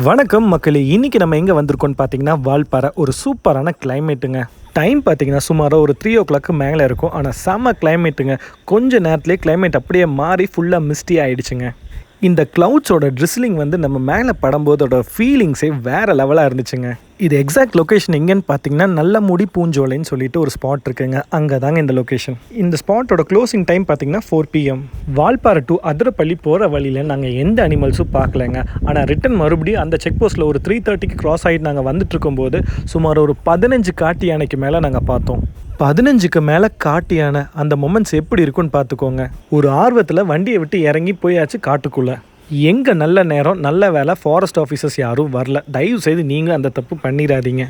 வணக்கம் மக்களே, இன்றைக்கி நம்ம எங்கே வந்திருக்கோம்னு பார்த்தீங்கன்னா வால்பாறை. ஒரு சூப்பரான கிளைமேட்டுங்க. டைம் பார்த்தீங்கன்னா சுமாராக ஒரு 3 o'clock மேலே இருக்கும். ஆனால் செம்ம கிளைமேட்டுங்க. கொஞ்ச நேரத்துலேயே கிளைமேட் அப்படியே மாறி ஃபுல்லாக மிஸ்டி ஆகிடுச்சுங்க. இந்த க்ளவுட்ஸோட ட்ரிஸ்லிங் வந்து நம்ம மேலே படும்போதோட ஃபீலிங்ஸே வேறு லெவலாக இருந்துச்சுங்க. இது எக்ஸாக்ட் லொக்கேஷன் எங்கேன்னு பார்த்தீங்கன்னா நல்லமுடி பூஞ்சோலைன்னு சொல்லிட்டு ஒரு ஸ்பாட் இருக்குங்க. அங்கே தாங்க இந்த லொக்கேஷன். இந்த ஸ்பாட்டோட க்ளோசிங் டைம் பார்த்தீங்கன்னா 4 PM. வால்பாறை டு அதிரப்பள்ளி போகிற வழியில் நாங்கள் எந்த அனிமல்ஸும் பார்க்கலைங்க. ஆனால் ரிட்டன் மறுபடியும் அந்த செக் போஸ்ட்டில் ஒரு 3:30க்கு க்ராஸ் ஆகிட்டு நாங்கள் வந்துட்டு இருக்கும்போது சுமார் ஒரு 15 காட்டு யானைக்கு மேலே நாங்கள் பார்த்தோம். 15க்கு மேலே காட்டு யானை. அந்த மொமெண்ட்ஸ் எப்படி இருக்குன்னு பார்த்துக்கோங்க. ஒரு ஆர்வத்தில் வண்டியை விட்டு இறங்கி போயாச்சு காட்டுக்குள்ளே. எங்கே நல்ல நேரம் நல்ல வேலை, ஃபாரஸ்ட் ஆஃபீஸர்ஸ் யாரும் வரல. தயவு செய்து நீங்கள் அந்த தப்பு பண்ணிடாதீங்க.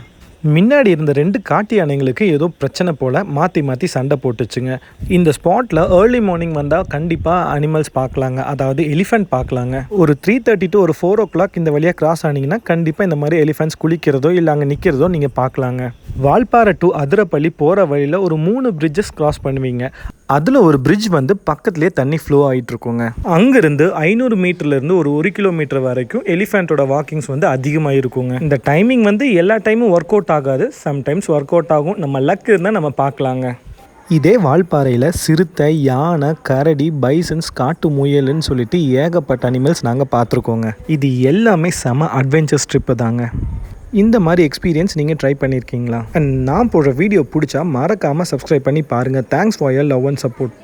முன்னாடி இருந்த 2 காட்டு யானைங்களுக்கு ஏதோ பிரச்சனை போல் மாற்றி மாற்றி சண்டை போட்டுச்சுங்க. இந்த ஸ்பாட்டில் ஏர்லி மார்னிங் வந்தால் கண்டிப்பாக அனிமல்ஸ் பார்க்கலாங்க. அதாவது எலிஃபெண்ட் பார்க்கலாங்க. ஒரு 3:30 to ஒரு 4 o'clock இந்த வழியாக கிராஸ் ஆனீங்கன்னா கண்டிப்பாக இந்த மாதிரி எலிஃபெண்ட்ஸ் குளிக்கிறதோ இல்லை அங்கே நிற்கிறதோ நீங்கள் பார்க்கலாங்க. வால்பாறை டு அதிரப்பள்ளி போகிற வழியில் ஒரு 3 bridges கிராஸ் பண்ணுவீங்க. அதில் ஒரு பிரிட்ஜ் வந்து பக்கத்துலேயே தண்ணி ஃப்ளோ ஆகிட்டுருக்குங்க. அங்கேருந்து 500 மீட்டர்லேருந்து ஒரு 1 கிலோமீட்டர் வரைக்கும் எலிஃபெண்ட்டோட வாக்கிங்ஸ் வந்து அதிகமாக இருக்குங்க. இந்த டைமிங் வந்து எல்லா டைமும் ஒர்க் அவுட் ஆகாது. சம்டைம்ஸ் ஒர்க் அவுட் ஆகும். நம்ம லக் இருந்தால் நம்ம பார்க்கலாங்க. இதே வால்பாறையில் சிறுத்தை, யானை, கரடி, பைசன்ஸ், காட்டு முயல்னு சொல்லிட்டு ஏகப்பட்ட அனிமல்ஸ் நாங்கள் பார்த்துருக்கோங்க. இது எல்லாமே செம அட்வென்ச்சர்ஸ் ட்ரிப்பு தாங்க. இந்த மாதிரி எக்ஸ்பீரியன்ஸ் நீங்கள் ட்ரை பண்ணியிருக்கீங்களா? அண்ட் நான் போடுற வீடியோ பிடிச்சா மறக்காமல் சப்ஸ்கிரைப் பண்ணி பாருங்கள். Thanks for your love and support.